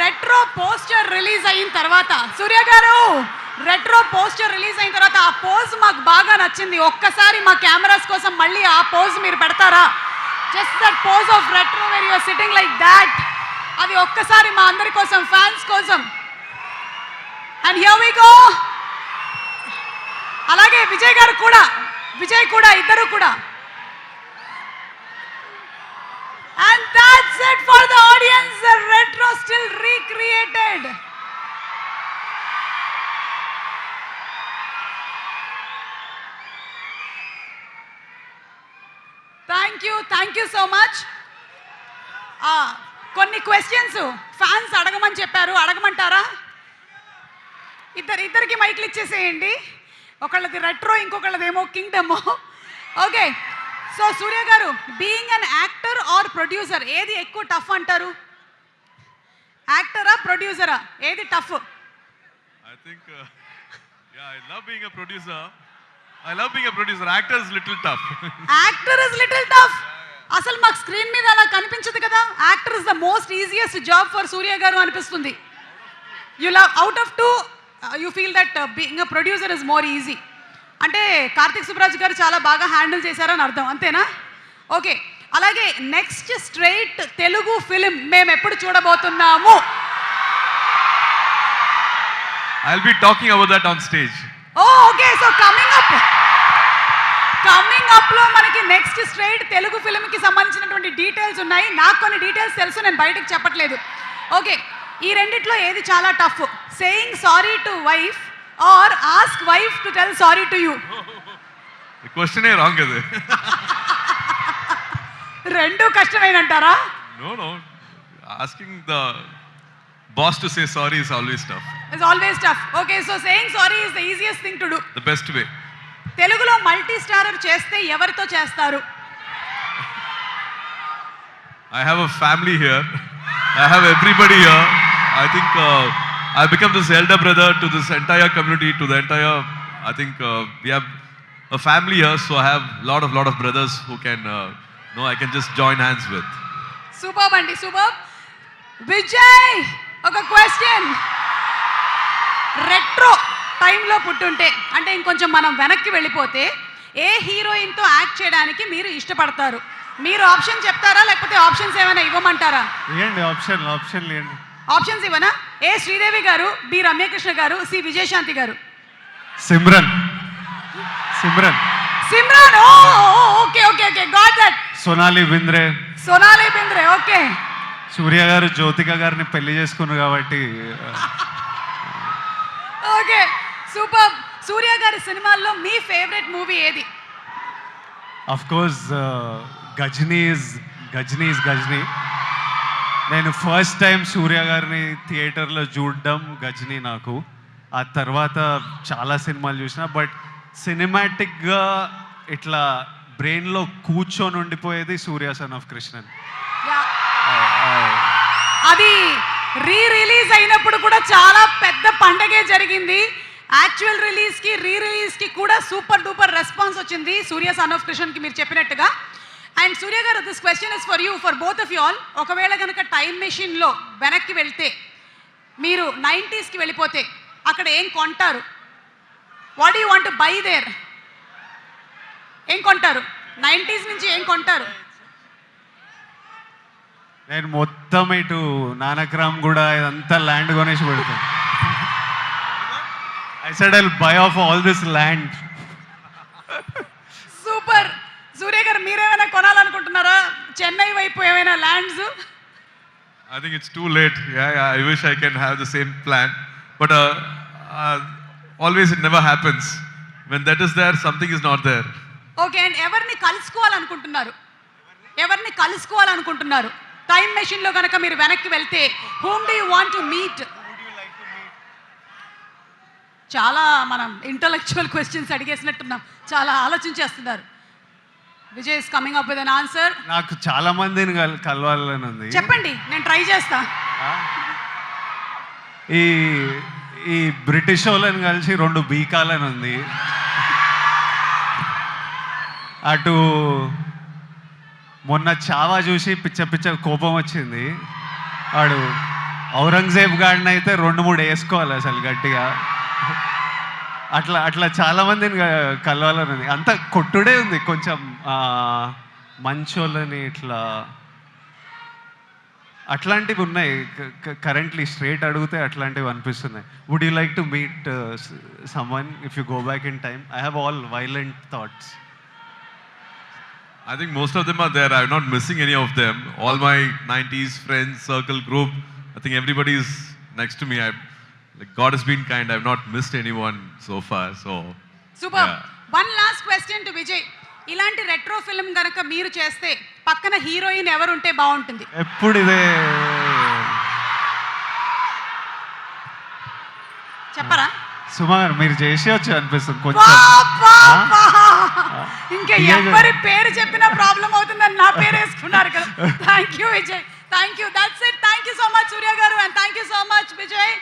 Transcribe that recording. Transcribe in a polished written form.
Retro poster release అయిన తర్వాత సూర్య గారు రెట్రో పోస్టర్ రిలీజ్ అయిన తర్వాత ఆ పోజ్ మాకు బాగా నచ్చింది. ఒక్కసారి మా కెమెరాస్ కోసం మళ్ళీ ఆ పోజ్ మీరు పెడతారా? Just that pose of retro where you are sitting like that. అది ఒక్కసారి మా అందరి కోసం, ఫ్యాన్స్ కోసం. And here we go. అలాగే విజయ్ గారు కూడా, విజయ్ కూడా, ఇద్దరు కూడా. And that's it for the audience. The retro still recreated. Thank you so much. కొన్ని క్వశ్చన్స్ ఫ్యాన్స్ అడగమని చెప్పారు, అడగమంటారా? ఇద్దరికి మైక్లు ఇచ్చేసేయండి. ఒకళ్ళది రెట్రో, ఇంకొకళ్ళదేమో కింగ్డమ్. ఓకే, సో సూర్య గారు, being an actor are producer, ఏది ఎక్కువ టఫ్ అంటారు? యాక్టరా ప్రొడ్యూసరా, ఏది tough? I think I love being a producer. Actor is little tough. Actor is little tough. అసలు మాకు స్క్రీన్ మీద అలా కనిపించదు కదా. Actor is the most easiest job for Surya గారు అనిపిస్తుంది. You love out of two you feel that being a producer is more easy. అంటే కార్తిక్ సుబ్రాజ్ గారు చాలా బాగా హ్యాండిల్ చేశారని అర్థం, అంతేనా? ఓకే, అలాగే నెక్స్ట్ స్ట్రైట్ తెలుగు ఫిలిం మేము ఎప్పుడు చూడబోతున్నాము? I'll be talking about that on stage. Okay, so coming up లో మనకి నెక్స్ట్ స్ట్రైట్ తెలుగు ఫిలిం కి సంబంధించినటువంటి డీటెయిల్స్ ఉన్నాయి. నాకు కొన్ని డీటెయిల్స్ తెలుసు, నేను బయటకు చెప్పట్లేదు. ఓకే, ఈ రెండిట్లో ఏది చాలా tough? Saying sorry to wife or ask wife to tell sorry to you? The question is wrong adu. Rendu kashtamayనంటారా? No, asking the boss to say sorry is always tough. It's always tough. Okay, so saying sorry is the easiest thing to do. The best way. తెలుగులో multi starrer చేస్తే ఎవరితో చేస్తారు? I have a family here. I have everybody here. I think I become this elder brother to this entire community, to the entire, I think we have a family here, so I have lot of brothers who can, I can just join hands with. Superb andi, superb. Vijay, oka question. Retro time lo puttunte, ante inkoncham manam venakki vellipote, A heroine తో act చేయడానికి మీరు ఇష్టపడతారు? మీరు option చెప్తారా, లేకపోతే options ఏమైనా ఇవ్వమంటారా? ఏంటి ఆప్షన్ లేండి. ఆప్షన్స్ ఇవ్వనా? ఏ శ్రీదేవి గారు, బి రమ్యకృష్ణ గారు, సి విజయశాంతి గారు. Simran. Okay, got that. Sonali Bendre. Okay. Surya గారు జ్యోతిక గారిని పెళ్లి చేసుకున్నారు కాబట్టి. Okay, super. సూర్య గారి సినిమాల్లో మీ ఫేవరెట్ మూవీ ఏది? Of course Ghazni. నేను ఫస్ట్ టైం సూర్య గారిని థియేటర్లో చూడడం గజ్నీ నాకు. ఆ తర్వాత చాలా సినిమాలు చూసిన, బట్ సినిమాటిక్గా ఇట్లా బ్రెయిన్లో కూర్చొని ఉండిపోయేది సూర్య సన్ ఆఫ్ కృష్ణన్. అది రిలీజ్ అయినప్పుడు కూడా చాలా పెద్ద పండగే జరిగింది. యాక్చువల్ రిలీజ్కి, రిలీజ్కి కూడా సూపర్ డూపర్ రెస్పాన్స్ వచ్చింది సూర్య సన్ ఆఫ్ కృష్ణన్కి, మీరు చెప్పినట్టుగా. అండ్ సూర్య గారు, this question is for you, for both of you all. ఒకవేళ కనుక టైం మెషిన్లో వెనక్కి వెళ్తే, మీరు 90sకి వెళ్ళిపోతే అక్కడ ఏం కొంటారు? What you want to by their? ఏం కొంటారు? 90s నుంచి ఏం కొంటారు? నేను మొత్తం ఇటు నానక్రామ్ కూడా ఇదంతా ల్యాండ్ కొనేసి పెడతాను. I said I'll buy off all this land. Super. Surya గారు, మీరేమైనా కొనాలనుకుంటున్నారా? చెన్నై వైపు ఏమైనా lands? I think it's too late. Yeah, I wish I can have the same plan, but always it never happens. When that is there, something is not there. Okay, and ఎవరిని కలుసుకోవాలనుకుంటున్నారు? Time మెషిన్లో కనుక మీరు వెనక్కి వెళ్తే whom do you want to meet? చాలా మనం intellectual questions అడిగేసినట్టున్నాం, చాలా ఆలోచించేస్తున్నారు. Vijay is coming up with an answer. నాకు చాలా మందిని కలవాలని ఉంది. చెప్పండి, నేను ట్రై చేస్తా. ఈ బ్రిటిష్ వాళ్ళని కలిసి 2 బీకాలని ఉంది. అటు మొన్న చావా చూసి పిచ్చ కోపం వచ్చింది. వాడు ఔరంగజేబ్ గాడిని అయితే 2-3 వేసుకోవాలి అసలు గట్టిగా. అట్లా అట్లా చాలా మందిని కలవాలని ఉంది. అంత కొట్టుడే ఉంది. కొంచెం మంచోళ్ళని ఇట్లా అట్లాంటివి ఉన్నాయి. కరెంట్లీ స్ట్రేట్ అడిగితే అట్లాంటివి అనిపిస్తున్నాయి. Would you like to meet someone if you go back in time? I have all violent thoughts. I think most of them are there. I'm not missing any of them. All my 90s friends, circle, group, I think everybody is next to me. Like God has been kind. I've not missed anyone so far. So super. yeah. One last question to Vijay. ఇలాంటి retro film గనక మీరు చేస్తే పక్కన heroine ఎవరుంటే బాగుంటుంది? ఎప్పుడు ఇదే చెప్పరా? సుమా గారు మీరు చేసి వచ్చి అనిపిస్తుంది కొంచెం. ఇంకా ఎవరి పేరు చెప్పినా ప్రాబ్లం అవుతుందని నా పేరు వేసుకున్నారు కదా. Thank you Vijay. Thank you. That's it. Thank you so much Surya garu and thank you so much Vijay.